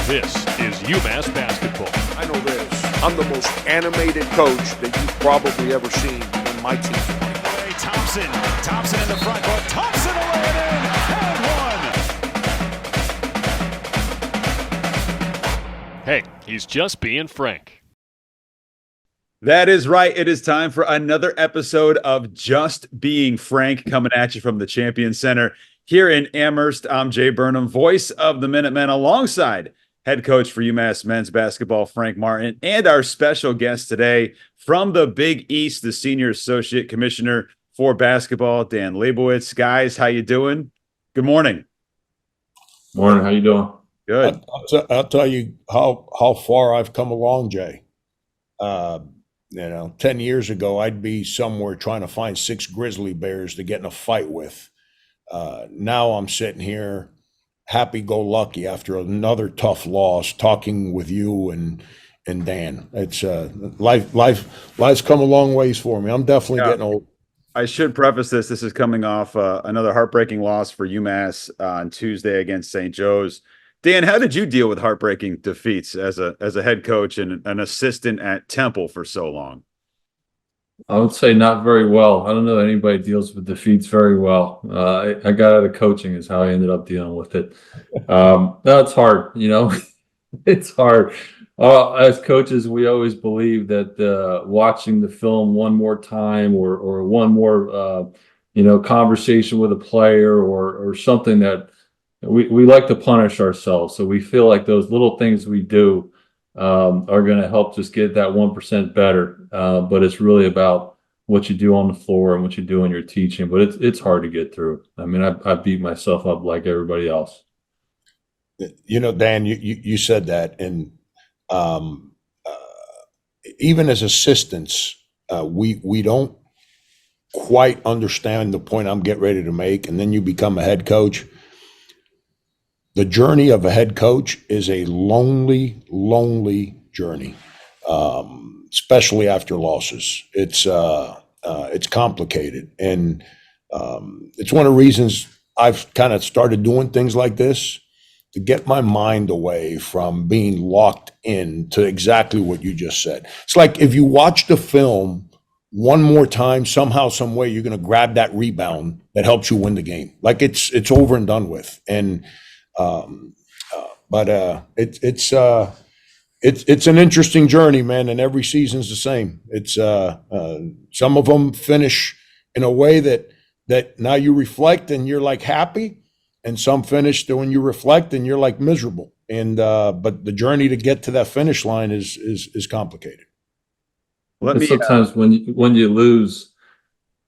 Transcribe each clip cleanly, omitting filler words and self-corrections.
This is UMass basketball. I know this. I'm the most animated coach that you've probably ever seen on my team. Thompson in the front court. Thompson will lay it in. And one. Hey, he's just being frank. That is right. It is time for another episode of Just Being Frank, coming at you from the Champion Center here in Amherst. I'm Jay Burnham, voice of the Minutemen, alongside head coach for UMass men's basketball, Frank Martin, and our special guest today from the Big East, the senior associate commissioner for basketball, Dan Leibovitz. Guys, how you doing? Good morning. Morning. How you doing? Good. I'll tell you how far I've come along, Jay. 10 years ago, I'd be somewhere trying to find 6 grizzly bears to get in a fight with. Now I'm sitting here happy-go-lucky after another tough loss, talking with you and Dan. It's life's come a long ways for me. I'm definitely getting old. I should preface this. This is coming off another heartbreaking loss for UMass on Tuesday against St. Joe's. Dan, how did you deal with heartbreaking defeats as a head coach and an assistant at Temple for so long? I would say not very well. I don't know that anybody deals with defeats very well. I got out of coaching is how I ended up dealing with it. No, it's hard, it's hard. As coaches, we always believe that watching the film one more time or one more, conversation with a player or something that we like to punish ourselves. So we feel like those little things we do are going to help just get that 1% better. But it's really about what you do on the floor and what you do in your teaching. But it's hard to get through. I mean, I beat myself up like everybody else. Dan, you said that, and even as assistants, we don't quite understand the point I'm getting ready to make. And then you become a head coach. The journey of a head coach is a lonely, lonely journey, especially after losses. It's complicated, and it's one of the reasons I've kind of started doing things like this, to get my mind away from being locked in to exactly what you just said. It's like if you watch the film one more time, somehow, some way, you're going to grab that rebound that helps you win the game. Like it's over and done with. And it's an interesting journey, man, and every season's the same. It's some of them finish in a way that now you reflect and you're like happy, and some finish when you reflect and you're like miserable. And but the journey to get to that finish line is complicated. Sometimes when you lose,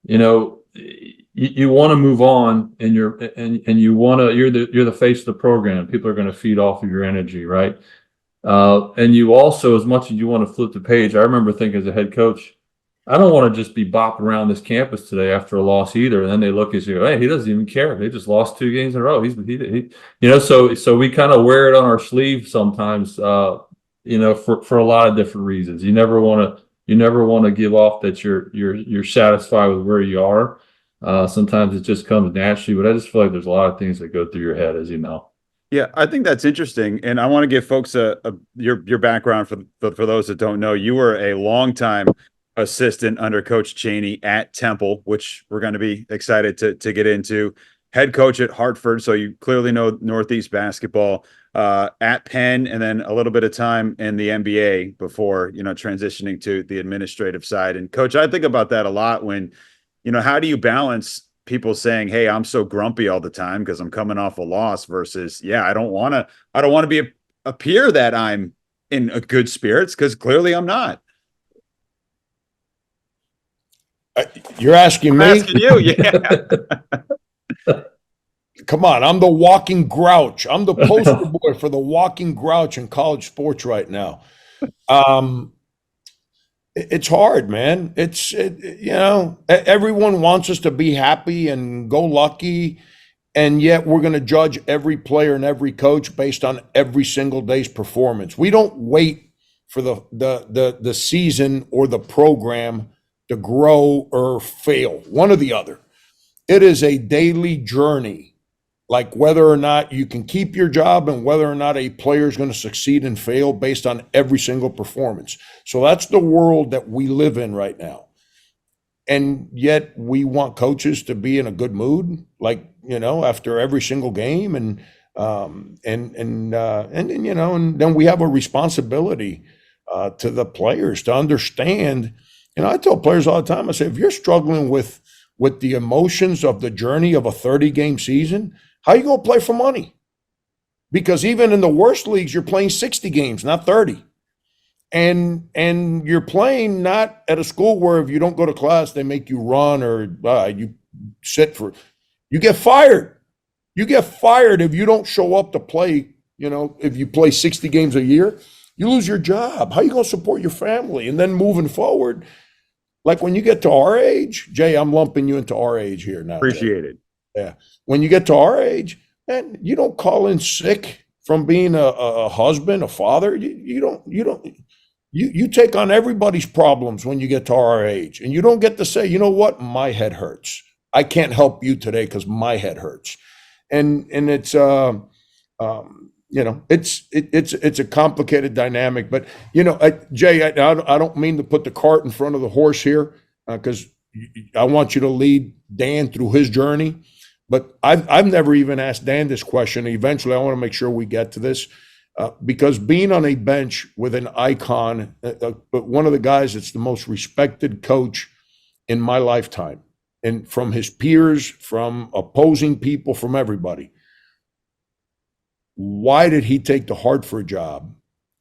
you want to move on, and you're the face of the program. People are going to feed off of your energy, right? And you also, as much as you want to flip the page, I remember thinking as a head coach, I don't want to just be bopped around this campus today after a loss either. And then they look at you, hey, he doesn't even care. They just lost 2 games in a row. So we kind of wear it on our sleeve sometimes, for a lot of different reasons. You never want to give off that you're satisfied with where you are. Sometimes it just comes naturally, but I just feel like there's a lot of things that go through your head, as you know. Yeah, I think that's interesting, and I want to give folks your background for those that don't know. You were a longtime assistant under Coach Chaney at Temple, which we're going to be excited to get into. Head coach at Hartford, so you clearly know Northeast basketball. At Penn, and then a little bit of time in the NBA before transitioning to the administrative side. And Coach, I think about that a lot when. How do you balance people saying, hey, I'm so grumpy all the time because I'm coming off a loss versus, I don't want to appear that I'm in a good spirits because clearly I'm not. You're asking me? I'm asking you, yeah. Come on, I'm the walking grouch. I'm the poster boy for the walking grouch in college sports right now. It's hard, man. Everyone wants us to be happy and go lucky, and yet we're going to judge every player and every coach based on every single day's performance. We don't wait for the season or the program to grow or fail, one or the other. It is a daily journey like whether or not you can keep your job and whether or not a player is going to succeed and fail based on every single performance. So that's the world that we live in right now. And yet we want coaches to be in a good mood, like, after every single game. And then we have a responsibility to the players to understand. I tell players all the time, I say, if you're struggling with the emotions of the journey of a 30-game season, how you going to play for money? Because even in the worst leagues, you're playing 60 games, not 30. And you're playing not at a school where if you don't go to class, they make you run or you sit for, you get fired. You get fired if you don't show up to play. If you play 60 games a year, you lose your job. How you going to support your family? And then moving forward, like when you get to our age, Jay, I'm lumping you into our age here now. Appreciate it. Yeah. When you get to our age, man, you don't call in sick from being a husband, a father. You take on everybody's problems when you get to our age, and you don't get to say, you know what, my head hurts. I can't help you today because my head hurts. And it's it's a complicated dynamic. But Jay, I don't mean to put the cart in front of the horse here because I want you to lead Dan through his journey. But I've never even asked Dan this question. Eventually, I want to make sure we get to this. Because being on a bench with an icon, but one of the guys that's the most respected coach in my lifetime, and from his peers, from opposing people, from everybody, why did he take the Hartford job?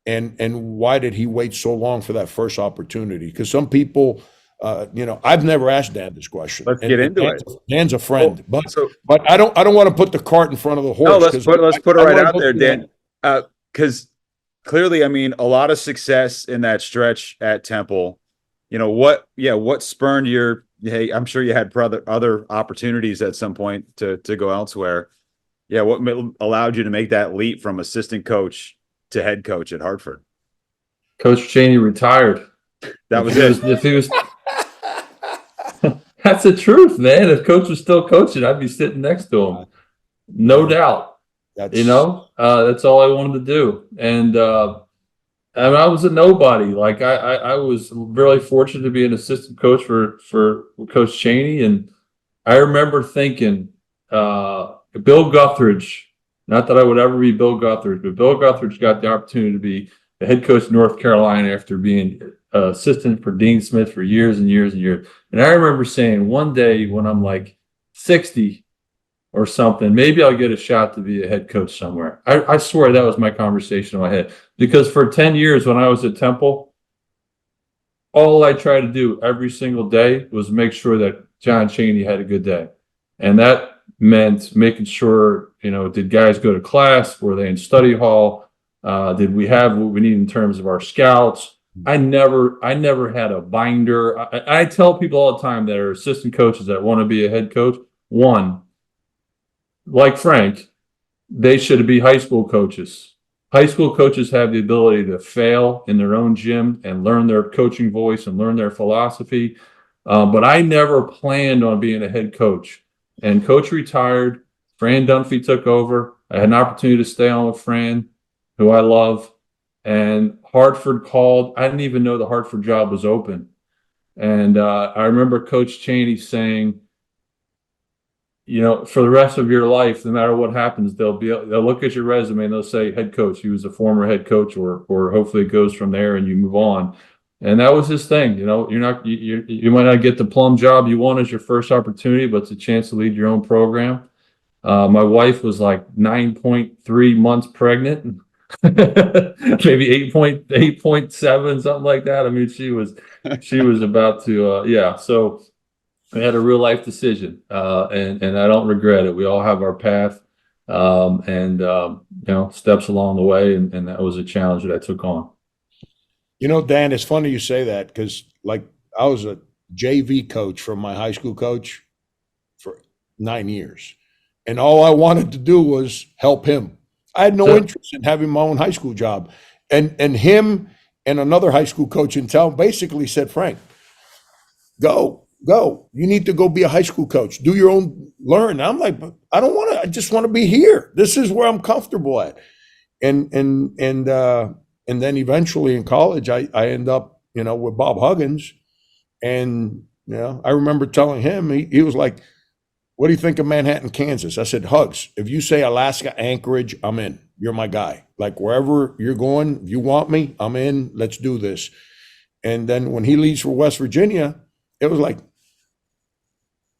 And why did he wait so long for that first opportunity? Because some people, I've never asked Dan this question. Let's get into it. Dan's a friend, Well, but I don't want to put the cart in front of the horse. No, let's put it right out there, Dan. Dan. Because clearly, a lot of success in that stretch at Temple. What spurned your? Hey, I'm sure you had other opportunities at some point to go elsewhere. Yeah, what allowed you to make that leap from assistant coach to head coach at Hartford? Coach Cheney retired. That was it. If he was, that's the truth, man. If Coach was still coaching, I'd be sitting next to him, no doubt. That's all I wanted to do. And I was a nobody. Like I was really fortunate to be an assistant coach for Coach Cheney. And I remember thinking, Bill Guthridge, not that I would ever be Bill Guthridge, but Bill Guthridge got the opportunity to be the head coach of North Carolina after being assistant for Dean Smith for years and years and years. And I remember saying one day when I'm like 60 or something, maybe I'll get a shot to be a head coach somewhere. I swear that was my conversation in my head. Because for 10 years when I was at Temple, all I tried to do every single day was make sure that John Cheney had a good day. And that meant making sure, did guys go to class? Were they in study hall? Did we have what we need in terms of our scouts? I never had a binder. I tell people all the time that are assistant coaches that want to be a head coach, one, like Frank, they should be high school coaches. High school coaches have the ability to fail in their own gym and learn their coaching voice and learn their philosophy. But I never planned on being a head coach. And Coach retired. Fran Dunphy took over. I had an opportunity to stay on with Fran, who I love. And Hartford called. I didn't even know the Hartford job was open. And I remember Coach Cheney saying, for the rest of your life, no matter what happens, they'll look at your resume and they'll say head coach. He was a former head coach, or hopefully it goes from there and you move on. And that was his thing. You might not get the plum job you want as your first opportunity, but it's a chance to lead your own program. My wife was like 9.3 months pregnant, maybe 8.7, something like that. She was about to, So we had a real life decision, and I don't regret it. We all have our path, steps along the way, and that was a challenge that I took on. Dan, it's funny you say that because, I was a JV coach from my high school coach for 9 years, and all I wanted to do was help him. I had no interest in having my own high school job, and him and another high school coach in town basically said, "Frank, go. Go. You need to go be a high school coach. Do your own learn. I'm like, but I don't want to. I just want to be here. This is where I'm comfortable at. And then eventually in college, I end up, with Bob Huggins. And, I remember telling him, he was like, what do you think of Manhattan, Kansas? I said, Hugs, if you say Alaska, Anchorage, I'm in. You're my guy. Like wherever you're going, if you want me, I'm in. Let's do this. And then when he leaves for West Virginia, it was like,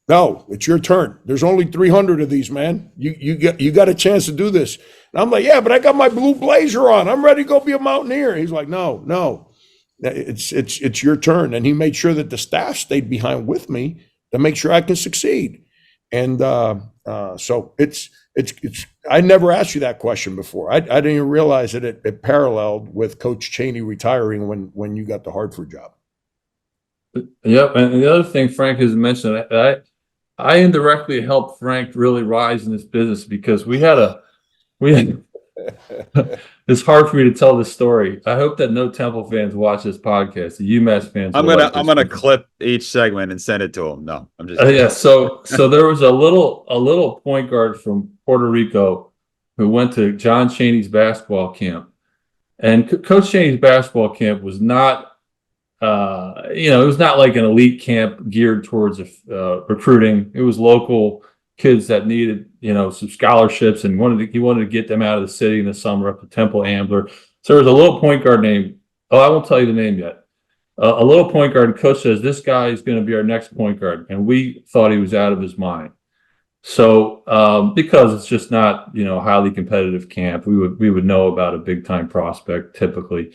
no, it's your turn. There's only 300 of these, man. You got a chance to do this. And I'm like, yeah, but I got my blue blazer on. I'm ready to go be a Mountaineer. He's like, no, it's your turn. And he made sure that the staff stayed behind with me to make sure I can succeed. And so it's. I never asked you that question before. I didn't even realize that it paralleled with Coach Chaney retiring when you got the Hartford job. Yep, and the other thing Frank has mentioned, I indirectly helped Frank really rise in this business because we had it's hard for me to tell this story. I hope that no Temple fans watch this podcast. The UMass fans. I'm gonna clip each segment and send it to them. No, I'm just yeah. So there was a little point guard from Puerto Rico who went to John Chaney's basketball camp, and Coach Chaney's basketball camp was not. It was not like an elite camp geared towards recruiting. It was local kids that needed, some scholarships and he wanted to get them out of the city in the summer up to Temple Ambler. So there was a little point guard named, I won't tell you the name yet. A little point guard, and coach says, this guy is going to be our next point guard. And we thought he was out of his mind. So because it's just not, highly competitive camp, we would know about a big time prospect typically.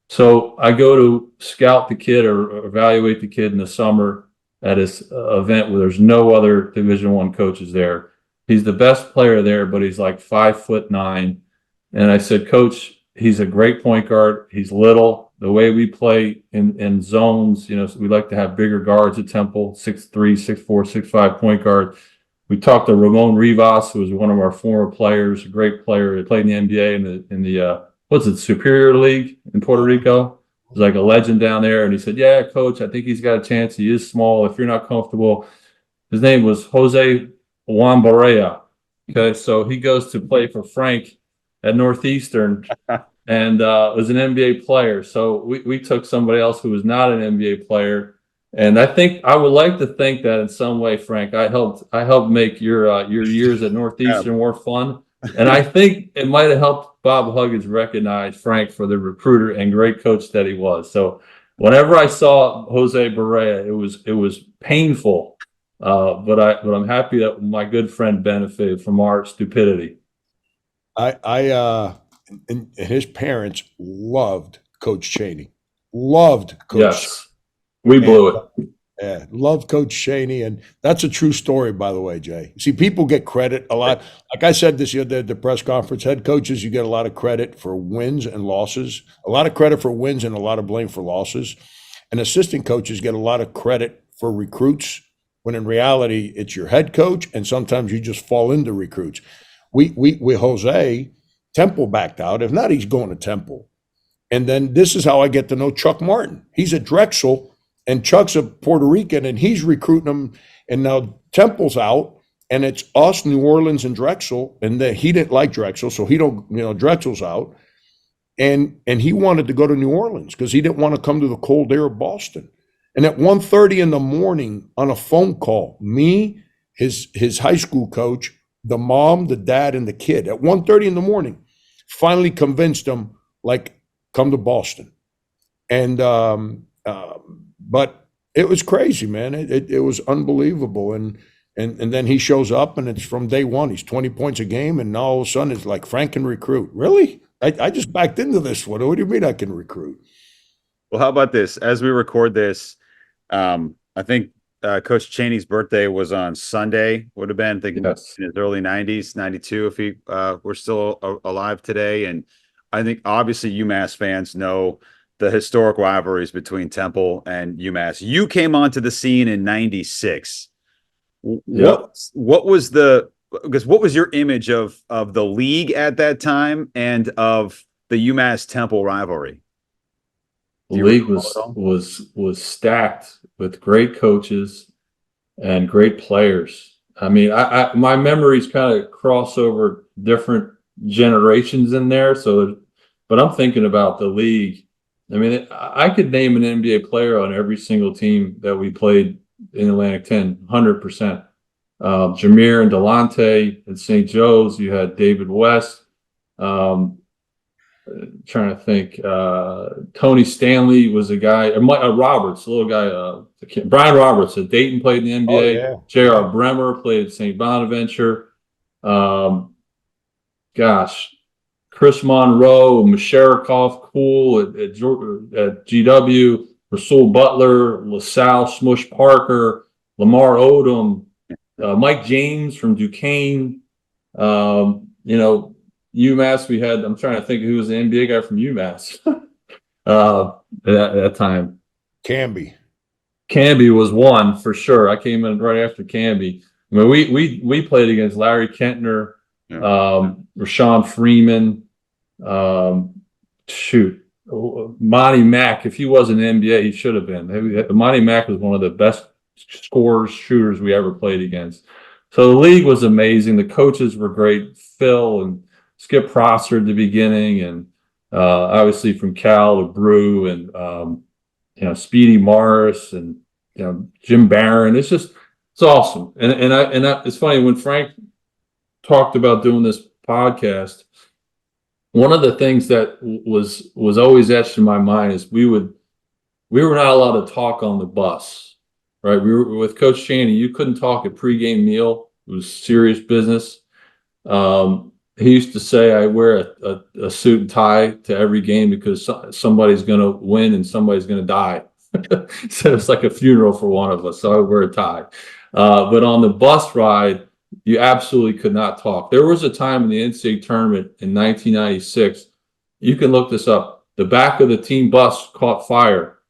So I go to scout the kid or evaluate the kid in the summer at this event where there's no other Division I coaches there. He's the best player there, but he's like 5'9". And I said, Coach, he's a great point guard. He's little. The way we play in zones, we like to have bigger guards at Temple, 6'3", 6'4", 6'5" point guard. We talked to Ramon Rivas, who was one of our former players, a great player. He played in the NBA in the what's it, Superior League in Puerto Rico. He's like a legend down there. And he said, yeah, Coach, I think he's got a chance. He is small. If you're not comfortable, his name was Jose Juan Barea. Okay, so he goes to play for Frank at Northeastern and was an NBA player. So we took somebody else who was not an NBA player. And I would like to think that in some way, Frank, I helped make your years at Northeastern more fun. And I think it might have helped Bob Huggins recognize Frank for the recruiter and great coach that he was. So whenever I saw Jose Barea, it was painful, but I'm happy that my good friend benefited from our stupidity. And his parents loved Coach Chaney. Loved Coach. Yes, we blew it. Yeah, love Coach Chaney, and that's a true story, by the way, Jay. See, people get credit a lot. Like I said this year at the press conference, head coaches, you get a lot of credit for wins and losses, a lot of credit for wins and a lot of blame for losses. And assistant coaches get a lot of credit for recruits, when in reality, it's your head coach, and sometimes you just fall into recruits. With Jose, Temple backed out. If not, he's going to Temple. And then this is how I get to know Chuck Martin. He's at Drexel. And Chuck's a Puerto Rican, and he's recruiting them. And now Temple's out, and it's us, New Orleans, and Drexel. And he didn't like Drexel, so Drexel's out. And he wanted to go to New Orleans because he didn't want to come to the cold air of Boston. And at 1:30 in the morning on a phone call, me, his high school coach, the mom, the dad, and the kid, at 1:30 in the morning, finally convinced him, come to Boston. And but it was crazy, man. It was unbelievable. And then he shows up, and it's from day one. He's 20 points a game, and now all of a sudden it's like Frank can recruit. Really? I just backed into this one. What do you mean I can recruit? Well, how about this? As we record this, I think Coach Chaney's birthday was on Sunday. Would have been, I think, yes, in his early 90s, 92, if he were still alive today. And I think obviously UMass fans know the historic rivalries between Temple and UMass. You came onto the scene in 96. Yep. What was your image of the league at that time and of the UMass Temple rivalry? The league was stacked with great coaches. and great players. I mean, my memories kind of cross over different generations in there. So, but I'm thinking about the league. I mean, I could name an NBA player on every single team that we played in Atlantic 10, 100%. Jameer and Delonte at St. Joe's. You had David West. Trying to think. Tony Stanley was a guy. Roberts, a little guy. Brian Roberts at Dayton played in the NBA. Oh, yeah. J.R. Bremer played at St. Bonaventure. Chris Monroe, Masharikoff, Cool at GW. Rasul Butler, LaSalle, Smush Parker, Lamar Odom, Mike James from Duquesne. UMass, we had, I'm trying to think who was the NBA guy from UMass at that time. Camby was one for sure. I came in right after Camby. I mean, we played against Larry Kentner, Rashawn Freeman, Monty Mack. If he wasn't in the NBA, he should have been. Monty Mack was one of the best shooters we ever played against. So the league was amazing. The coaches were great. Phil and Skip Prosser at the beginning, and obviously from Cal to Brew, and Speedy Morris, and Jim Barron. It's awesome. And it's funny when Frank talked about doing this podcast. One of the things that was always etched in my mind is we were not allowed to talk on the bus, right? We were with Coach Chaney. You couldn't talk at pregame meal. It was serious business. He used to say, I wear a suit and tie to every game because somebody's going to win and somebody's going to die. So it's like a funeral for one of us. So I wear a tie. But on the bus ride, you absolutely could not talk. There was a time in the NCAA tournament in 1996. You can look this up. The back of the team bus caught fire,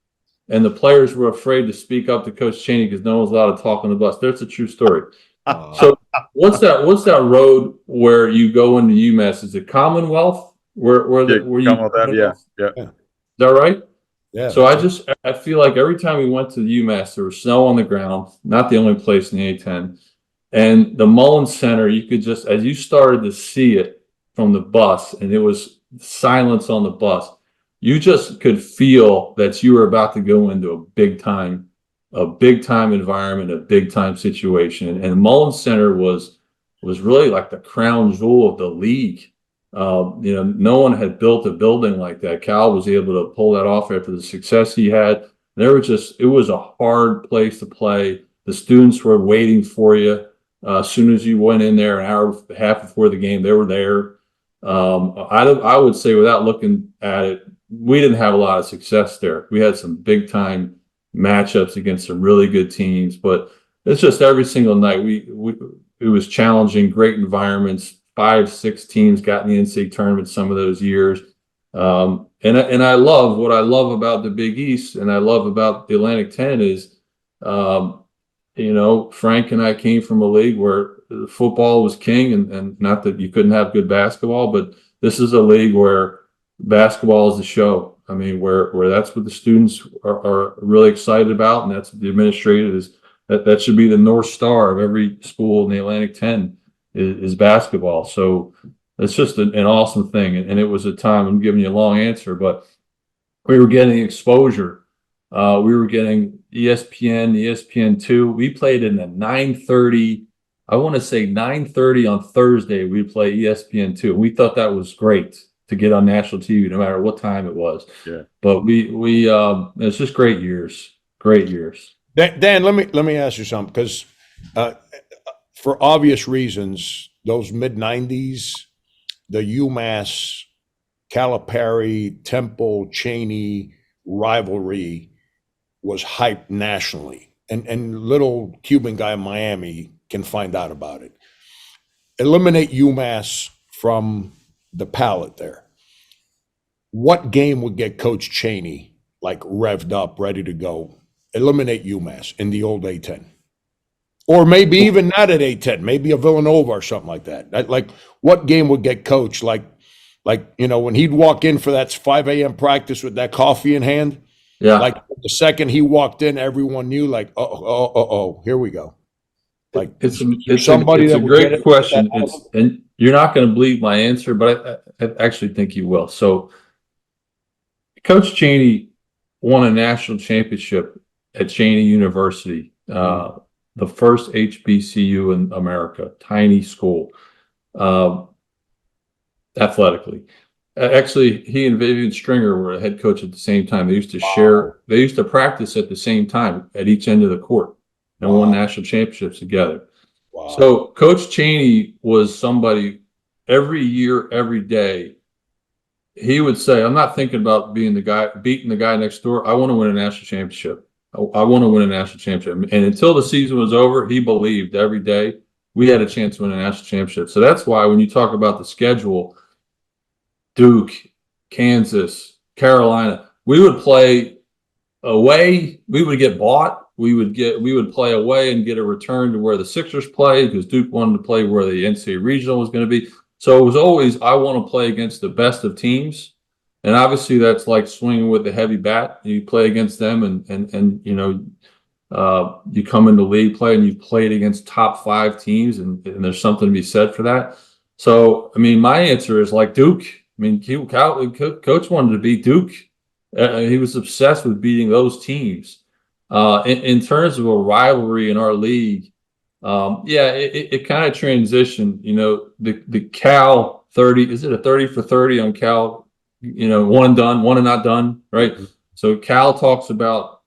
and the players were afraid to speak up to Coach Chaney because no one's allowed to talk on the bus. That's a true story. So what's that road where you go into UMass? Is it Commonwealth? Where you Commonwealth, yeah. Is that right? Yeah. So I feel like every time we went to the UMass, there was snow on the ground, not the only place in the A10. And the Mullins Center, you could just, as you started to see it from the bus, and it was silence on the bus, you just could feel that you were about to go into a big time environment, a big time situation. And Mullins Center was really like the crown jewel of the league. No one had built a building like that. Cal was able to pull that off after the success he had. It was a hard place to play. The students were waiting for you. As soon as you went in there, an hour and a half before the game, they were there. I would say, without looking at it, we didn't have a lot of success there. We had some big time matchups against some really good teams, but it's just every single night it was challenging, great environments. 5-6 teams got in the NCAA tournament some of those years. And I love what I love about the Big East, and I love about the Atlantic 10 is, Frank and I came from a league where football was king, and not that you couldn't have good basketball, but this is a league where basketball is the show. I mean, where that's what the students are really excited about, and that's what the administrative is. That should be the North Star of every school in the Atlantic 10 is basketball. So it's just an awesome thing. And it was a time, I'm giving you a long answer, but we were getting exposure. We were getting ESPN, ESPN2. We played in the 9:30. I want to say 9:30 on Thursday. We play ESPN2. We thought that was great to get on national TV, no matter what time it was. Yeah. But it's just great years. Great years. Dan, let me ask you something, because for obvious reasons, those mid-90s, the UMass, Calipari, Temple, Chaney rivalry was hyped nationally, and little Cuban guy in Miami can find out about it. Eliminate UMass from the palette there. What game would get Coach Chaney like revved up, ready to go? Eliminate UMass in the old A10. Or maybe even not at A10, maybe a Villanova or something like that. Like, what game would get Coach like when he'd walk in for that 5 a.m. practice with that coffee in hand, Yeah. Like the second he walked in, everyone knew, like, here we go. Like you're somebody it's that a would get great it. question. And you're not going to believe my answer, but I actually think you will. So Coach Cheney won a national championship at Cheney University, the first HBCU in America, tiny school, athletically. Actually, he and Vivian Stringer were a head coach at the same time. They used to they used to practice at the same time at each end of the court and won national championships together. Wow. So Coach Cheney was somebody every year, every day. He would say, I'm not thinking about beating the guy next door. I want to win a national championship. I want to win a national championship. And until the season was over, he believed every day we had a chance to win a national championship. So that's why when you talk about the schedule, Duke, Kansas, Carolina, we would play away. We would get bought. We would play away and get a return to where the Sixers played because Duke wanted to play where the NCAA regional was going to be. So it was always, I want to play against the best of teams. And obviously that's like swinging with the heavy bat. You play against them and you know, you come into league play and you've played against top 5 teams and there's something to be said for that. So, I mean, my answer is like Duke. I mean, Coach wanted to beat Duke. He was obsessed with beating those teams. In terms of a rivalry in our league, it kind of transitioned. You know, the Cal 30, is it a 30 for 30 on Cal? You know, one and done, one and not done, right? Mm-hmm. So Cal talks about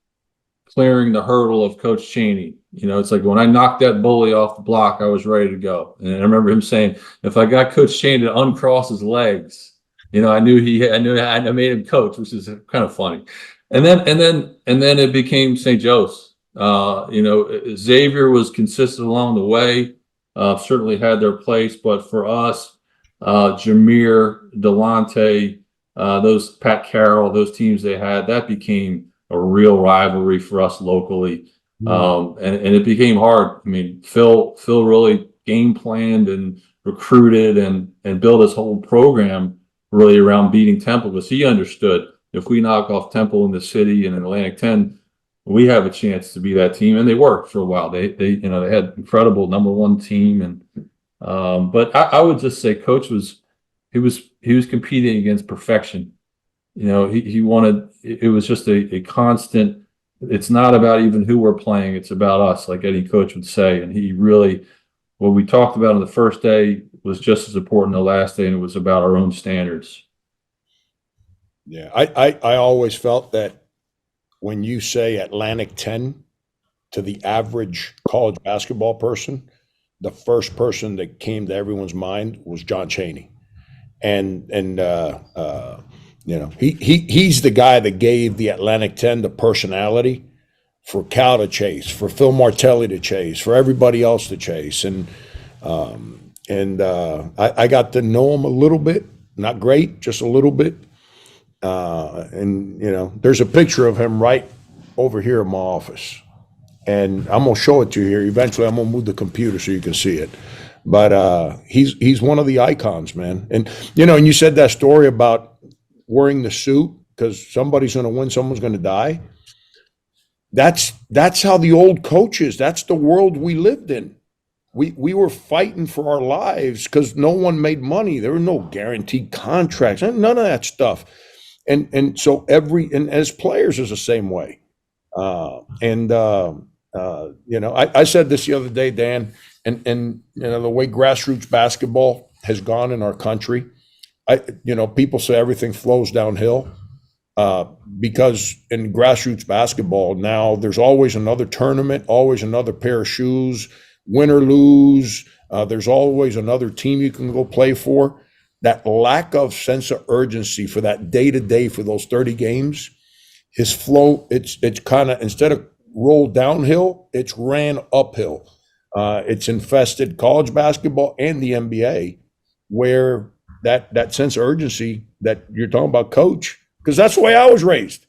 clearing the hurdle of Coach Cheney. You know, it's like when I knocked that bully off the block, I was ready to go. And I remember him saying, if I got Coach Cheney to uncross his legs, you know, I made him coach, which is kind of funny. And then it became St. Joe's. You know, Xavier was consistent along the way, certainly had their place, but for us, Jameer, Delonte, those Pat Carroll, those teams they had, that became a real rivalry for us locally. And it became hard. I mean, Phil really game planned and recruited and built his whole program really around beating Temple because he understood if we knock off Temple in the city and in Atlantic 10, we have a chance to be that team. And they worked for a while. They had incredible #1 team. And but I would just say Coach was competing against perfection. You know, he wanted, it was just a constant. It's not about even who we're playing. It's about us, like any coach would say. And he really, what we talked about on the first day was just as important the last day, and it was about our own standards. Yeah, I always felt that when you say Atlantic 10 to the average college basketball person, the first person that came to everyone's mind was John Cheney. And you know, he's the guy that gave the Atlantic 10 the personality for Cal to chase, for Phil Martelli to chase, for everybody else to chase. And I got to know him a little bit, not great, just a little bit. And you know, there's a picture of him right over here in my office. And I'm gonna show it to you here. Eventually I'm gonna move the computer so you can see it. But he's one of the icons, man. And you know, and you said that story about wearing the suit because somebody's going to win, someone's going to die. That's how the old coaches, that's the world we lived in. We were fighting for our lives because no one made money. There were no guaranteed contracts, none of that stuff. And so and as players is the same way. You know, I said this the other day, Dan, and you know, the way grassroots basketball has gone in our country, you know, people say everything flows downhill because in grassroots basketball now there's always another tournament, always another pair of shoes, win or lose. There's always another team you can go play for. That lack of sense of urgency for that day to day for those 30 games, his flow, it's kind of, instead of rolled downhill, it's ran uphill. It's infested college basketball and the NBA, where that sense of urgency that you're talking about, Coach, because that's the way I was raised.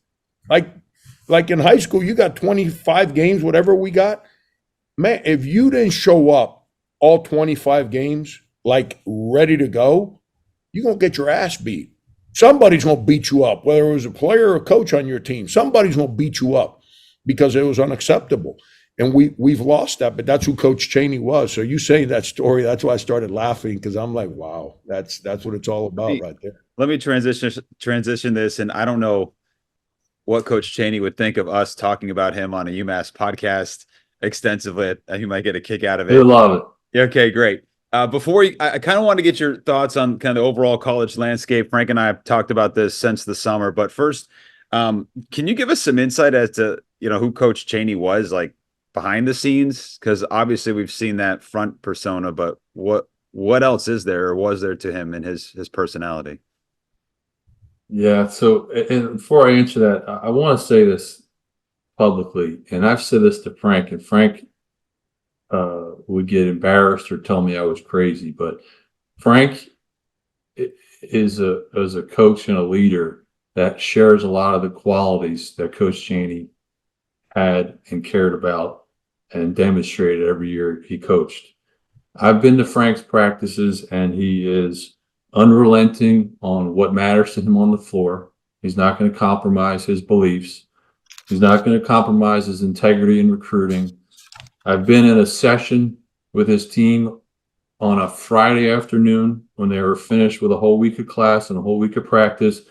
Like in high school, you got 25 games, whatever we got. Man, if you didn't show up all 25 games, like ready to go, you're going to get your ass beat. somebody's going to beat you up, whether it was a player or a coach on your team. Somebody's going to beat you up because it was unacceptable. And we've lost that, but that's who Coach Chaney was. So you saying that story, that's why I started laughing, because I'm like, wow, that's what it's all about right there. Let me transition this, and I don't know what Coach Chaney would think of us talking about him on a UMass podcast extensively. He might get a kick out of it. He'll love it. Okay, great. I kind of want to get your thoughts on kind of the overall college landscape. Frank and I have talked about this since the summer, but first, can you give us some insight as to, who Coach Chaney was, like, behind the scenes? Because obviously we've seen that front persona, but what else is there or was there to him and his personality? Yeah. So, and before I answer that, I want to say this publicly, and I've said this to Frank, and Frank would get embarrassed or tell me I was crazy, but Frank is a coach and a leader that shares a lot of the qualities that Coach Chaney had and cared about and demonstrated every year he coached. I've been to Frank's practices, and he is unrelenting on what matters to him on the floor. He's not going to compromise his beliefs. He's not going to compromise his integrity in recruiting. I've been in a session with his team on a Friday afternoon when they were finished with a whole week of class and a whole week of practice.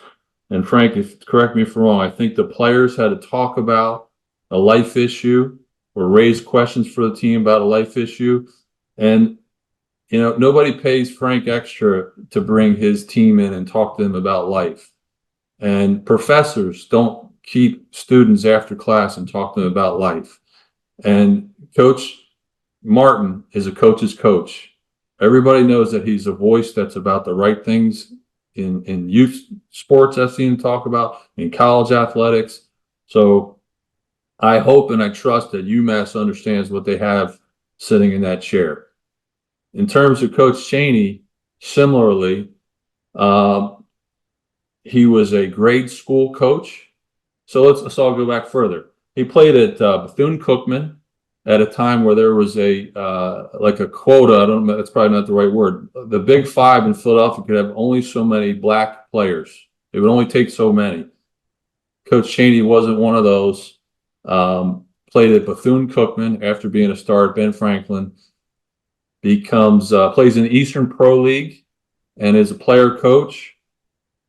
And Frank, correct me if I'm wrong, I think the players had to talk about a life issue or raise questions for the team about a life issue. And, nobody pays Frank extra to bring his team in and talk to them about life. And professors don't keep students after class and talk to them about life. And Coach Martin is a coach's coach. Everybody knows that he's a voice that's about the right things in youth sports I've seen him talk about, in college athletics. So I hope and I trust that UMass understands what they have sitting in that chair. In terms of Coach Chaney, similarly, he was a grade school coach. So let's all go back further. He played at Bethune-Cookman at a time where there was a quota. I don't know, that's probably not the right word. The Big Five in Philadelphia could have only so many black players. It would only take so many. Coach Chaney wasn't one of those. Played at Bethune-Cookman after being a star at Ben Franklin. Plays in the Eastern Pro League and is a player coach.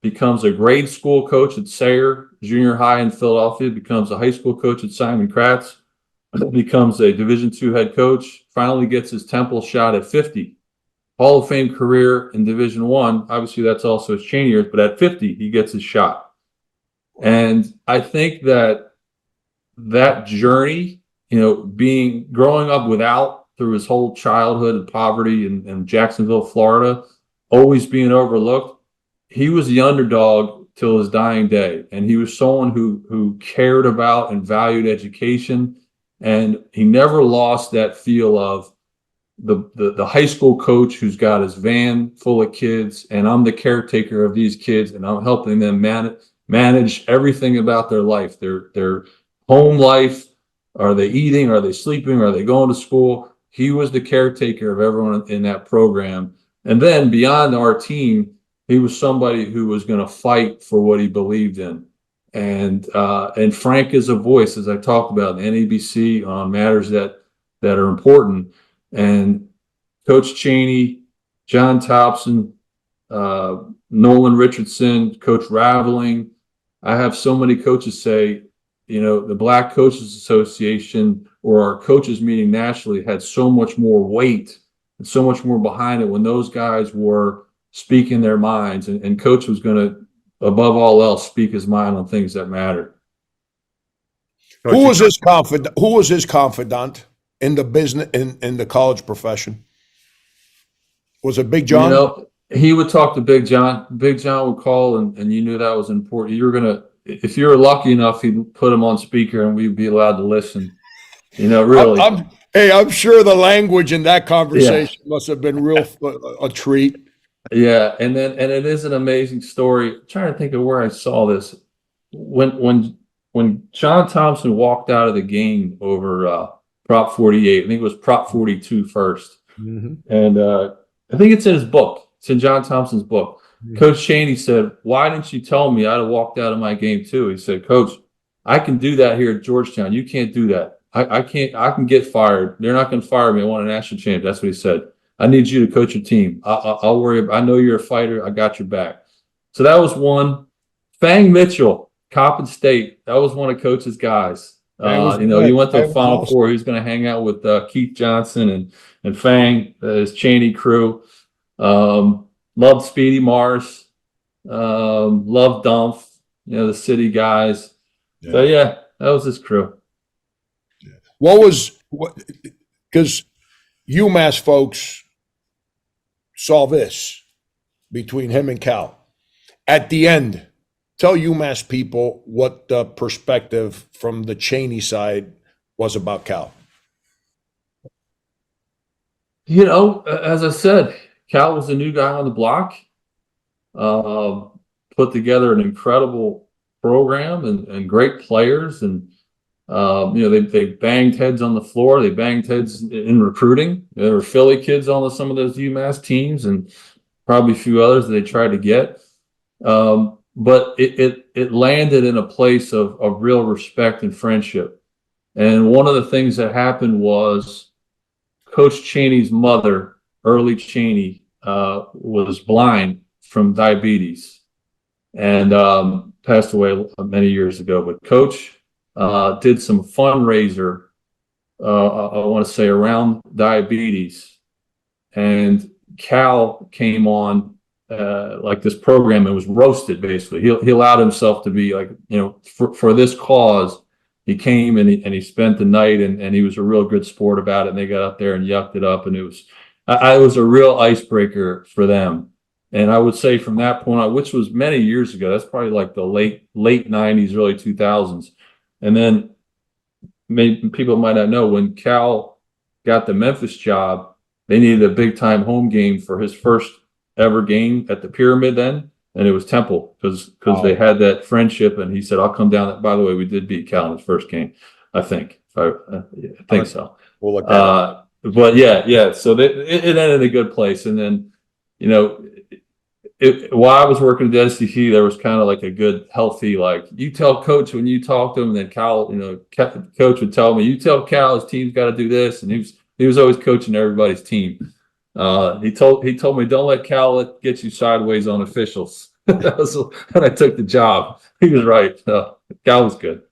Becomes a grade school coach at Sayre Junior High in Philadelphia. Becomes a high school coach at Simon Kratz. Becomes a Division II head coach. Finally gets his Temple shot at 50. Hall of Fame career in Division I. Obviously, that's also his Chaney years, but at 50, he gets his shot. And I think that journey, growing up without, through his whole childhood in poverty in Jacksonville, Florida, always being overlooked, he was the underdog till his dying day. And he was someone who cared about and valued education. And he never lost that feel of the high school coach who's got his van full of kids, and I'm the caretaker of these kids, and I'm helping them manage everything about their life, their home life. Are they eating? Are they sleeping? Are they going to school? He was the caretaker of everyone in that program. And then beyond our team, he was somebody who was going to fight for what he believed in. And Frank is a voice, as I talked about, in the NABC on matters that are important. And Coach Chaney, John Thompson, Nolan Richardson, Coach Raveling. I have so many coaches say, the Black Coaches Association or our coaches meeting nationally had so much more weight and so much more behind it when those guys were speaking their minds, and Coach was going to, above all else, speak his mind on things that matter. Who was his confidant in the business, in the college profession? Was it Big John? He would talk to Big John. Big John would call, and you knew that was important. If you were lucky enough, he'd put him on speaker and we'd be allowed to listen. Really. I'm sure the language in that conversation must have been real a treat. Yeah, and it is an amazing story. I'm trying to think of where I saw this. When John Thompson walked out of the game over Prop 48, I think it was Prop 42 first. Mm-hmm. And I think it's in his book. It's in John Thompson's book. Coach Cheney said, "Why didn't you tell me? I'd have walked out of my game too." He said, "Coach, I can do that here at Georgetown. You can't do that. I can't. I can get fired. They're not going to fire me. I want a national champ." That's what he said. "I need you to coach your team. I'll worry. I know you're a fighter. I got your back." So that was one. Fang Mitchell, Coppin State. That was one of Coach's guys. He went to a Final Four. He was going to hang out with Keith Johnson and Fang, his Cheney crew. Loved Speedy Mars. Loved Dumpf. The city guys. Yeah. So yeah, that was his crew. Because UMass folks saw this between him and Cal. At the end, tell UMass people what the perspective from the Cheney side was about Cal. As I said, Cal was a new guy on the block, put together an incredible program and great players. And, they banged heads on the floor. They banged heads in recruiting. There were Philly kids on some of those UMass teams and probably a few others that they tried to get. But it landed in a place of real respect and friendship. And one of the things that happened was Coach Cheney's mother, Early Cheney, was blind from diabetes and passed away many years ago. But Coach did some fundraiser, I want to say, around diabetes. And Cal came on like this program and was roasted, basically. He allowed himself to be like, for this cause. He came and he spent the night and he was a real good sport about it. And they got up there and yucked it up. And it was a real icebreaker for them. And I would say from that point on, which was many years ago, that's probably like the late 90s, early 2000s. And then people might not know, when Cal got the Memphis job, they needed a big time home game for his first ever game at the Pyramid then. And it was Temple because they had that friendship. And he said, "I'll come down." By the way, we did beat Cal in his first game, I think. I think so. We'll look that up. But yeah. So it ended in a good place. And then, while I was working at the SEC, there was kind of like a good, healthy, like, you tell Coach when you talk to him, and then Cal, Coach would tell me, "You tell Cal his team's got to do this," and he was always coaching everybody's team. He told me, "Don't let Cal get you sideways on officials." That was when I took the job. He was right. Cal was good.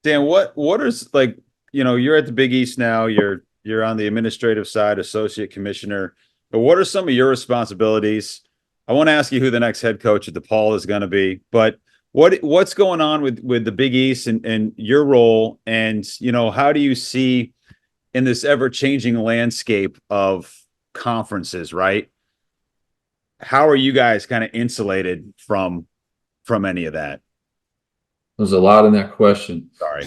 Dan, what is, like, you're at the Big East now. You're on the administrative side, associate commissioner. But what are some of your responsibilities? I want to ask you who the next head coach at DePaul is going to be, but what's going on with the Big East and your role, and how do you see in this ever-changing landscape of conferences, right? How are you guys kind of insulated from any of that? There's a lot in that question. Sorry.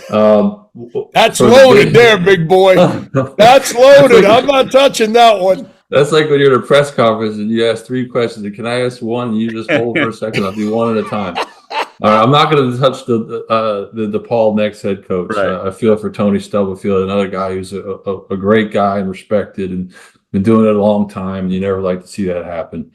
That's loaded there, big boy. That's loaded. I'm not touching that one. That's like when you're at a press conference and you ask 3 questions. And can I ask one? And you just hold for a second. I'll do one at a time. All right, I'm not going to touch the DePaul next head coach. Right. I feel for Tony Stubblefield, another guy who's a great guy and respected and been doing it a long time. And you never like to see that happen.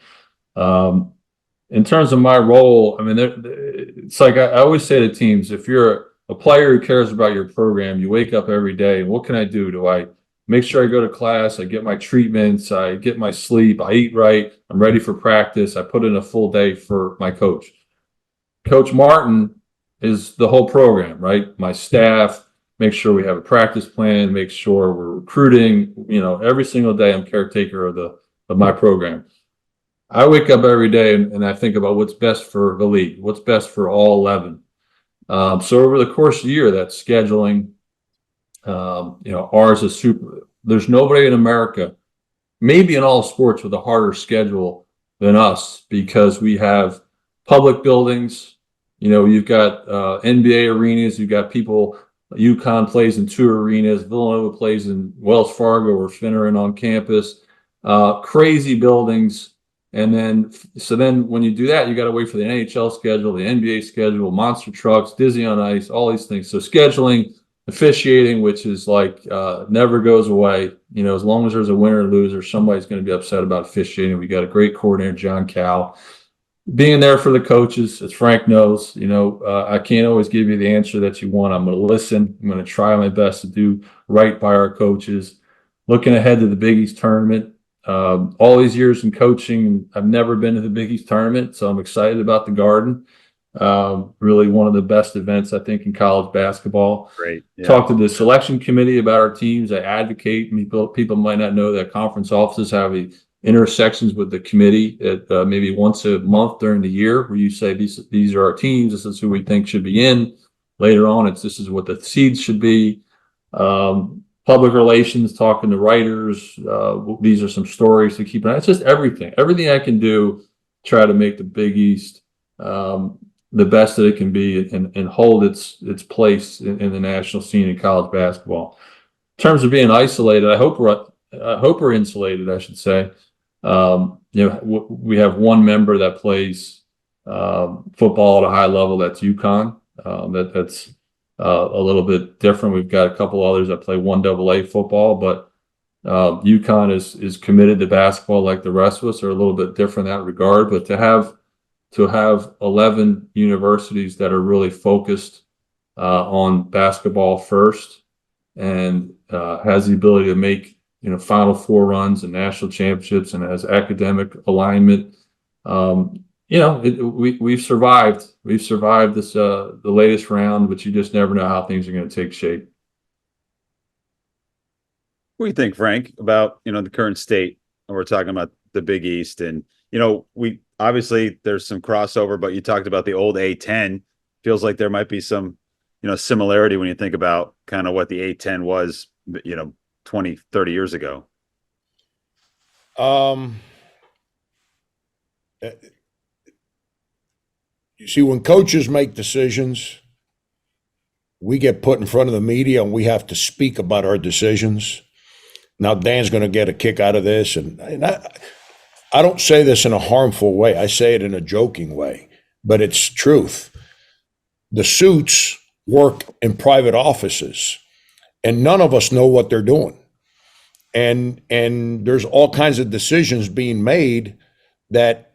In terms of my role, I mean, it's like I always say to teams, if you're a player who cares about your program, you wake up every day and what can I do? Do I make sure I go to class, I get my treatments, I get my sleep, I eat right, I'm ready for practice, I put in a full day for my coach. Coach Martin is the whole program, right? My staff, make sure we have a practice plan, make sure we're recruiting, every single day I'm caretaker of my program. I wake up every day and I think about what's best for the league, what's best for all 11. So over the course of the year, that's scheduling. Ours is super. There's nobody in America, maybe in all sports, with a harder schedule than us because we have public buildings. You've got NBA arenas. You've got people. UConn plays in 2 arenas. Villanova plays in Wells Fargo or Finneran on campus. Crazy buildings. And then when you do that, you got to wait for the NHL schedule, the NBA schedule, monster trucks, Disney on Ice, all these things. So scheduling, officiating, which is like never goes away. As long as there's a winner or loser, somebody's going to be upset about officiating. We got a great coordinator, John Cal. being there for the coaches, as Frank knows, I can't always give you the answer that you want. I'm going to listen. I'm going to try my best to do right by our coaches. Looking ahead to the Big East tournament, all these years in coaching, I've never been to the Big East tournament, so I'm excited about the Garden. Really one of the best events, I think, in college basketball. Great. Yeah. Talk to the selection committee about our teams. I advocate. People might not know that conference offices have intersections with the committee at maybe once a month during the year, where you say these are our teams. This is who we think should be in. Later on, this is what the seeds should be. Public relations, talking to writers. These are some stories to keep an eye. It's just everything I can do, try to make the Big East the best that it can be and hold its place in the national scene in college basketball. In terms of being isolated, I hope we're insulated, I should say. We have one member that plays football at a high level. That's UConn. That's a little bit different. We've got a couple others that play 1AA football, but UConn is committed to basketball like the rest of us, are a little bit different in that regard. But to have 11 universities that are really focused on basketball first and has the ability to make Final Four runs and national championships and has academic alignment. We've survived. We've survived this the latest round, but you just never know how things are going to take shape. What do you think, Frank, about the current state? And we're talking about the Big East, and we obviously there's some crossover, but you talked about the old A10. Feels like there might be some similarity when you think about kind of what the A10 was 20, 30 years ago. You see, when coaches make decisions, we get put in front of the media and we have to speak about our decisions. Now, Dan's going to get a kick out of this. And I don't say this in a harmful way. I say it in a joking way, but it's truth. The suits work in private offices and none of us know what they're doing. And there's all kinds of decisions being made that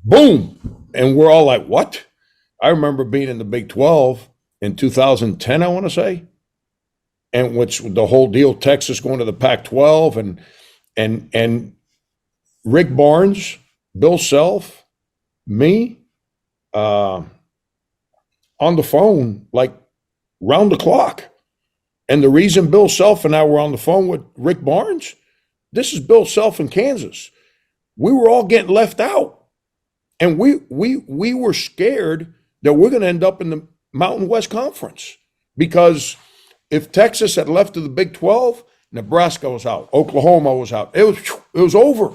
boom. And we're all like, what? I remember being in the Big 12 in 2010, I want to say. And which the whole deal, Texas going to the Pac-12 and Rick Barnes, Bill Self, me, on the phone, like round the clock. And the reason Bill Self and I were on the phone with Rick Barnes, this is Bill Self in Kansas. We were all getting left out. And we were scared that we're going to end up in the Mountain West Conference, because if Texas had left to the Big 12, Nebraska was out, Oklahoma was out. It was over.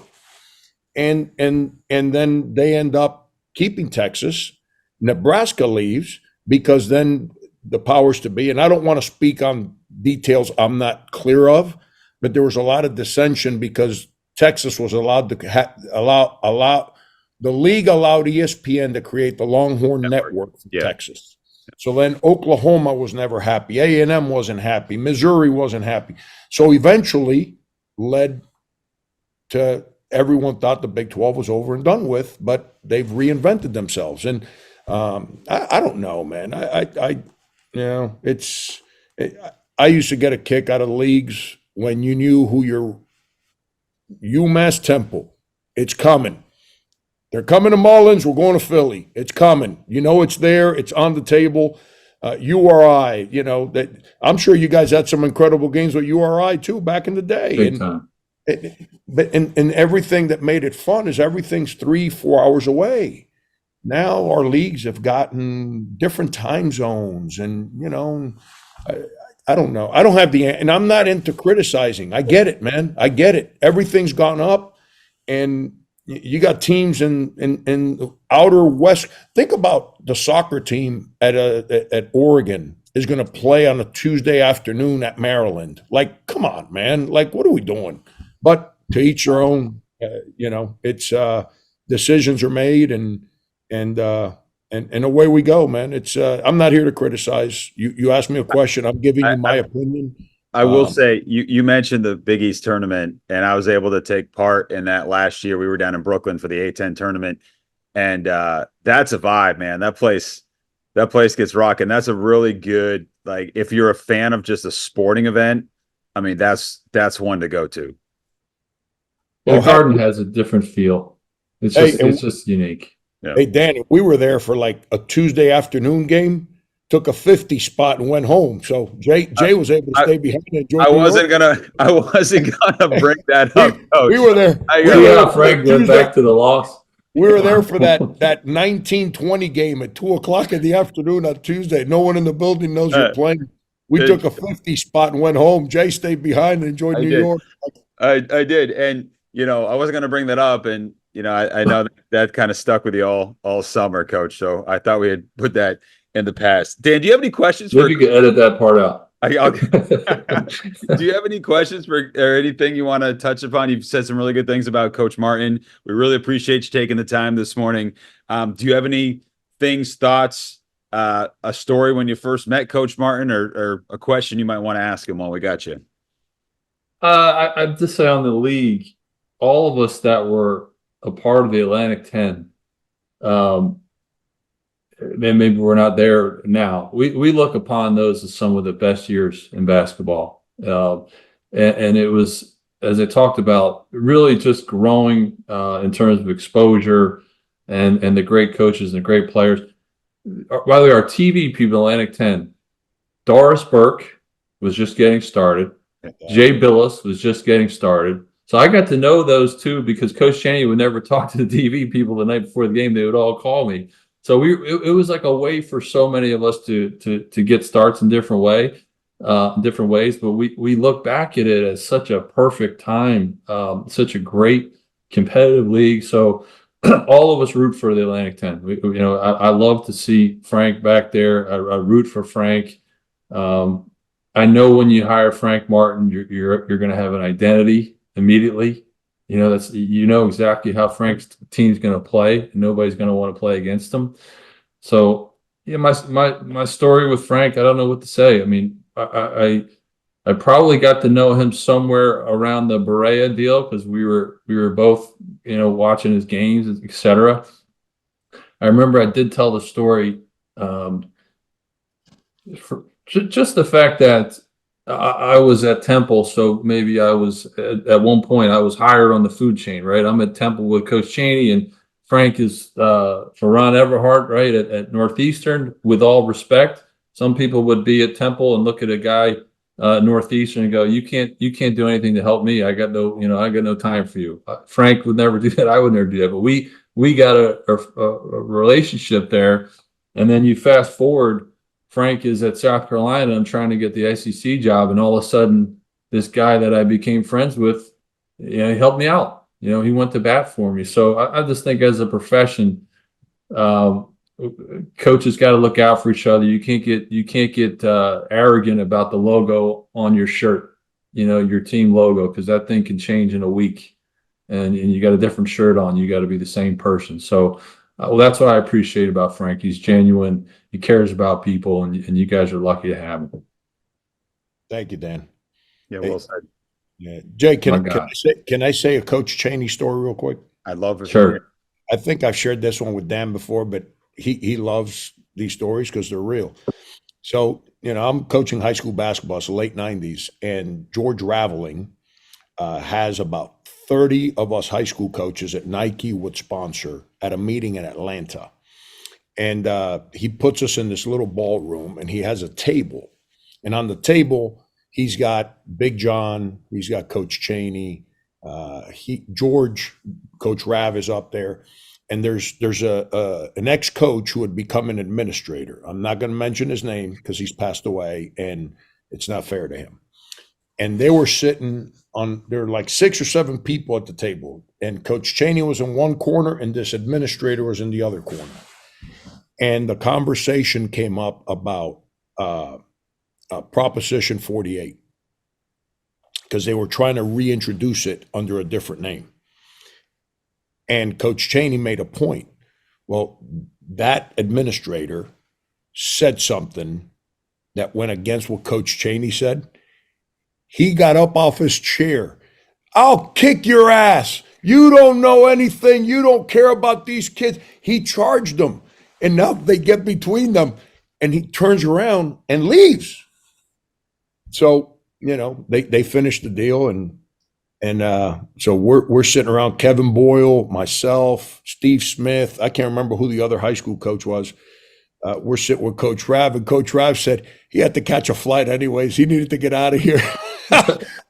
And then they end up keeping Texas. Nebraska leaves because then the powers to be, and I don't want to speak on details I'm not clear of, but there was a lot of dissension because Texas was allowed to allow the league allowed ESPN to create the Longhorn Network for Texas. So then Oklahoma was never happy. A&M wasn't happy. Missouri wasn't happy. So eventually led to everyone thought the Big 12 was over and done with, but they've reinvented themselves. And I don't know, man. I used to get a kick out of leagues when you knew who your UMass Temple, it's coming. They're coming to Mullins. We're going to Philly. It's coming. It's there. It's on the table. URI, that I'm sure you guys had some incredible games with URI too back in the day. Big time. But everything that made it fun is everything's 3-4 hours away. Now our leagues have gotten different time zones, and I don't know. I don't have and I'm not into criticizing. I get it, man. I get it. Everything's gone up, and you got teams in outer west. Think about the soccer team at Oregon is going to play on a Tuesday afternoon at Maryland. Like, come on, man. Like, what are we doing? But to each their own. It's decisions are made, and away we go, man. It's I'm not here to criticize. You asked me a question. I'm giving you my opinion. I will say you mentioned the Big East tournament, and I was able to take part in that last year. We were down in Brooklyn for the A10 tournament. And that's a vibe, man. That place gets rocking. That's a really good, like, if you're a fan of just a sporting event, I mean, that's one to go to. The Well, garden has a different feel. It's just unique. Yeah. Hey, Dan, we were there for like a Tuesday afternoon game, took a 50 spot and went home. So Jay was able to stay behind and enjoy I New wasn't York. gonna bring that up, Coach. We were there. Yeah, Frank, get back to the loss. We were there for that 1920 game at 2:00 in the afternoon on Tuesday. No one in the building knows you're playing. We took a 50 spot and went home. Jay stayed behind and enjoyed New York. I did. And, I wasn't going to bring that up. And, I know that kind of stuck with you all summer, Coach. So I thought we had put that in the past. Dan, do you have any questions? Maybe you can edit that part out. Do you have any questions or anything you want to touch upon? You've said some really good things about Coach Martin. We really appreciate you taking the time this morning. Do you have any thoughts, a story when you first met Coach Martin, or a question you might want to ask him while we got you? I'd just say on the league, all of us that were a part of the Atlantic 10, and maybe we're not there now. We look upon those as some of the best years in basketball. And it was, as I talked about, really just growing in terms of exposure and the great coaches and the great players. By the way, our TV people, Atlantic 10, Doris Burke was just getting started. Jay Billis was just getting started. So I got to know those two because Coach Chaney would never talk to the TV people the night before the game. They would all call me. So it was like a way for so many of us to get starts in different ways. But we look back at it as such a perfect time, such a great competitive league. So all of us root for the Atlantic 10. I love to see Frank back there. I root for Frank. I know when you hire Frank Martin, you're going to have an identity immediately. That's exactly how Frank's team's going to play, and nobody's going to want to play against him. So, my story with Frank, I don't know what to say. I mean, I probably got to know him somewhere around the Berea deal because we were both watching his games, etc. I remember I did tell the story for just the fact that I was at Temple, so maybe I was at one point I was hired on the food chain, right? I'm at Temple with Coach Chaney, and Frank is for Ron Everhart, right, at Northeastern. With all respect, some people would be at Temple and look at a guy Northeastern and go, "You can't do anything to help me. I got no time for you." Frank would never do that. I would never do that. But we got a relationship there, and then you fast forward. Frank is at South Carolina and trying to get the SEC job, and all of a sudden, this guy that I became friends with, he helped me out. He went to bat for me. So I just think, as a profession, coaches got to look out for each other. You can't get arrogant about the logo on your shirt, your team logo, because that thing can change in a week, and you got a different shirt on. You got to be the same person. So. That's what I appreciate about Frank. He's genuine. He cares about people, and you guys are lucky to have him. Thank you, Dan. Yeah, well said. Yeah, Jay, can I say a Coach Chaney story real quick? I'd love it. Sure. I think I've shared this one with Dan before, but he loves these stories because they're real. So, I'm coaching high school basketball, it's the late 90s, and George Raveling has about 30 of us high school coaches at Nike would sponsor at a meeting in Atlanta. And he puts us in this little ballroom, and he has a table. And on the table, he's got Big John, he's got Coach Chaney, George, Coach Rav is up there. And there's an ex-coach who had become an administrator. I'm not going to mention his name because he's passed away, and it's not fair to him. And they were sitting there were like 6 or 7 people at the table, and Coach Chaney was in one corner and this administrator was in the other corner. And the conversation came up about Proposition 48 because they were trying to reintroduce it under a different name. And Coach Chaney made a point. Well, that administrator said something that went against what Coach Chaney said. He got up off his chair. "I'll kick your ass. You don't know anything. You don't care about these kids. He charged them. And now they get between them and he turns around and leaves. So, they finished the deal and so we're sitting around, Kevin Boyle, myself, Steve Smith. I can't remember who the other high school coach was. We're sitting with Coach Rav, and Coach Rav said he had to catch a flight anyways. He needed to get out of here.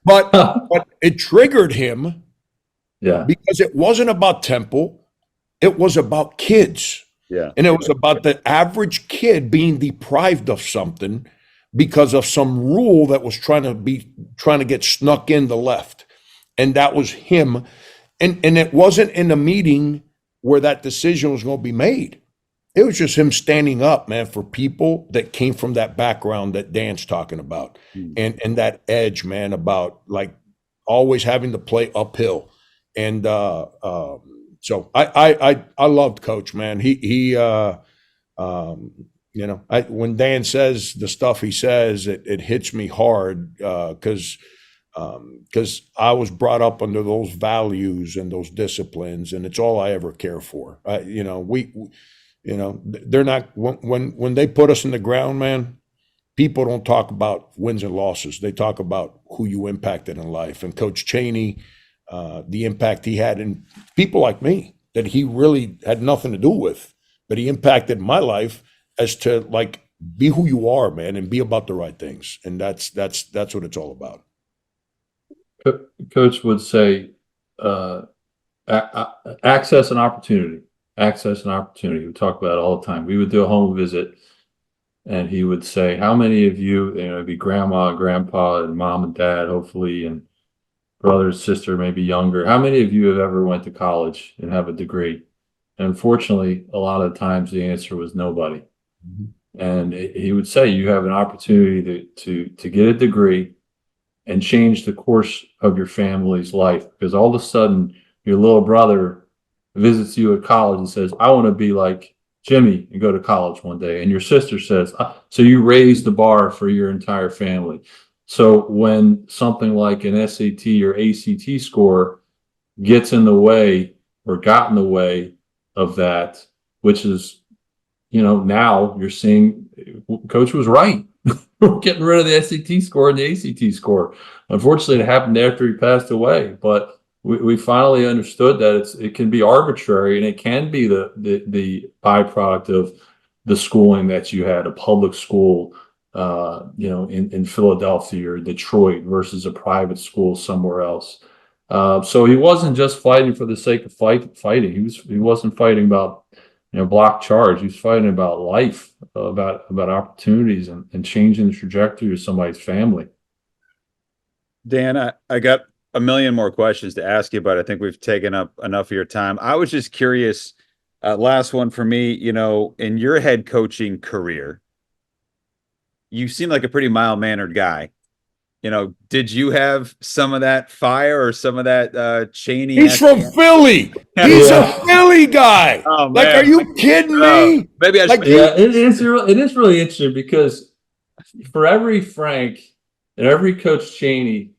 but it triggered him because it wasn't about Temple. It was about kids. Yeah. And it was about the average kid being deprived of something because of some rule that was trying to get snuck in the left. And that was him. And it wasn't in a meeting where that decision was going to be made. It was just him standing up, man, for people that came from that background that Dan's talking about. And that edge, man, about like always having to play uphill. And so I loved Coach, man. When Dan says the stuff he says, it hits me hard because I was brought up under those values and those disciplines, and it's all I ever care for. They're not when they put us in the ground, man. People don't talk about wins and losses. They talk about who you impacted in life. And Coach Chaney, the impact he had in people like me that he really had nothing to do with, but he impacted my life as to like be who you are, man, and be about the right things. And that's what it's all about. Coach would say, access and opportunity. Access and opportunity. We talk about it all the time. We would do a home visit, and he would say, "How many of you, it'd be grandma, grandpa, and mom and dad, hopefully, and brother, sister, maybe younger. How many of you have ever went to college and have a degree?" And unfortunately, a lot of times the answer was nobody. And he would say, "You have an opportunity to get a degree and change the course of your family's life, because all of a sudden your little brother visits you at college and says, 'I want to be like Jimmy and go to college one day.' And your sister says, so you raise the bar for your entire family." So when something like an SAT or ACT score gets in the way or got in the way of that, which is, now you're seeing Coach was right. We're getting rid of the SAT score and the ACT score. Unfortunately, it happened after he passed away, but we finally understood that it can be arbitrary, and it can be the byproduct of the schooling that you had, a public school, in Philadelphia or Detroit versus a private school somewhere else. So he wasn't just fighting for the sake of fighting. He wasn't fighting about block charge. He was fighting about life, about opportunities and changing the trajectory of somebody's family. Dan, I got a million more questions to ask you, but I think we've taken up enough of your time. I was just curious, last one for me, in your head coaching career, you seem like a pretty mild-mannered guy. Did you have some of that fire or some of that Chaney? He's from Philly. He's a Philly guy. Oh, like, man. are you kidding me? Maybe I should. It is really interesting, because for every Frank and every Coach Chaney,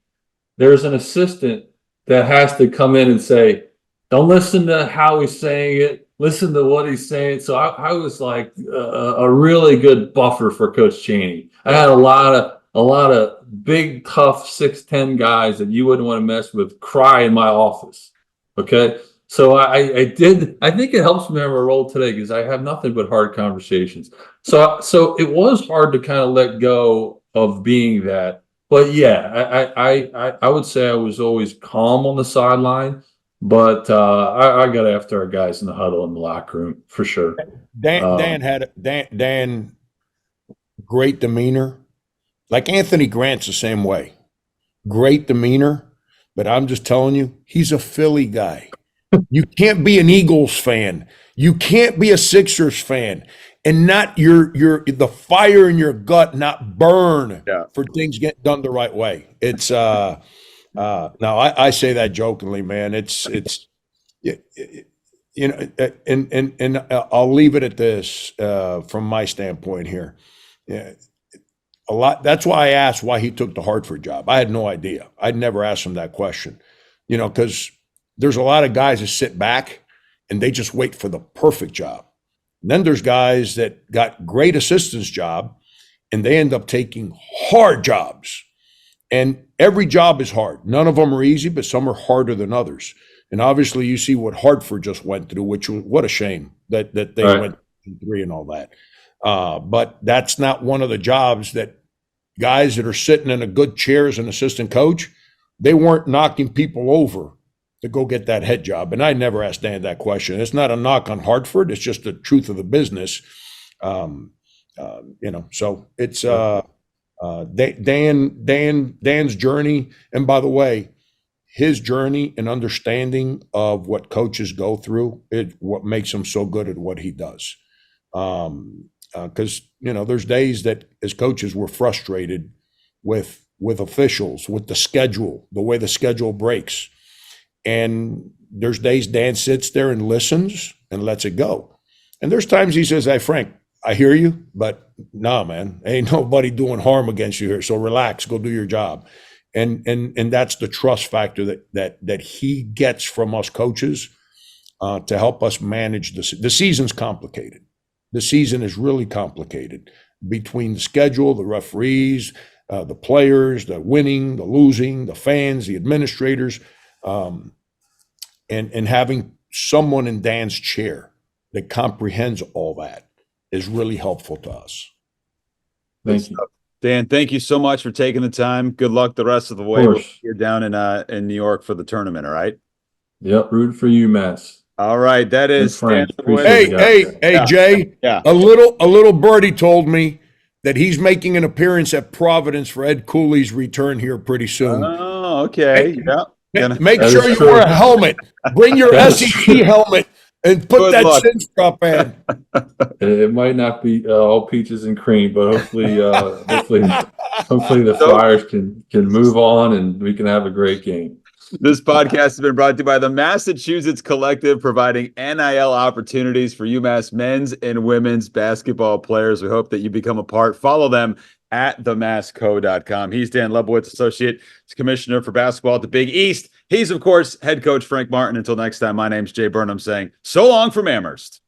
there's an assistant that has to come in and say, "Don't listen to how he's saying it. Listen to what he's saying." So I was like a really good buffer for Coach Chaney. I had a lot of big, tough 6'10" guys that you wouldn't want to mess with cry in my office. Okay. So I think it helps me in my role today, because I have nothing but hard conversations. So it was hard to kind of let go of being that. But yeah, I would say I was always calm on the sideline, but I got after our guys in the huddle in the locker room for sure. Dan, great demeanor. Like Anthony Grant's the same way. Great demeanor, but I'm just telling you, he's a Philly guy. You can't be an Eagles fan. You can't be a Sixers fan and not the fire in your gut not burn for things getting done the right way. It's now I say that jokingly, man. It's and I'll leave it at this from my standpoint here. Yeah. A lot. That's why I asked why he took the Hartford job. I had no idea. I'd never asked him that question, because there's a lot of guys that sit back and they just wait for the perfect job. And then there's guys that got great assistant's job and they end up taking hard jobs. And every job is hard. None of them are easy, but some are harder than others. And obviously you see what Hartford just went through, which was, what a shame that they went 3 and all that. But that's not one of the jobs that guys that are sitting in a good chair as an assistant coach, they weren't knocking people over to go get that head job. And I never asked Dan that question. It's not a knock on Hartford. It's just the truth of the business. So it's Dan's journey. And by the way, his journey and understanding of what coaches go through, what makes him so good at what he does. Because there's days that as coaches we're frustrated with officials, with the schedule, the way the schedule breaks, and there's days Dan sits there and listens and lets it go, and there's times he says, "Hey Frank, I hear you, but nah, man, ain't nobody doing harm against you here, so relax, go do your job." And that's the trust factor that he gets from us coaches to help us manage the season's complicated. The season is really complicated between the schedule, the referees, the players, the winning, the losing, the fans, the administrators, and having someone in Dan's chair that comprehends all that is really helpful to us. Thank you. Dan, thank you so much for taking the time. Good luck the rest of the way. You're down in New York for the tournament, all right? Yep, rooting for UMass. All right, that is Dan. Hey, Jay. Yeah. A little birdie told me that he's making an appearance at Providence for Ed Cooley's return here pretty soon. Oh, okay. Yeah. Make sure you wear a helmet. Bring your SEC helmet and put that cinch strap in. It might not be all peaches and cream, but hopefully the Flyers can move on and we can have a great game. This podcast has been brought to you by the Massachusetts Collective, providing NIL opportunities for UMass men's and women's basketball players. We hope that you become a part. Follow them at themassco.com. He's Dan Leibovitz, Associate Commissioner for Basketball at the Big East. He's, of course, head coach Frank Martin. Until next time, my name's Jay Burnham saying so long from Amherst.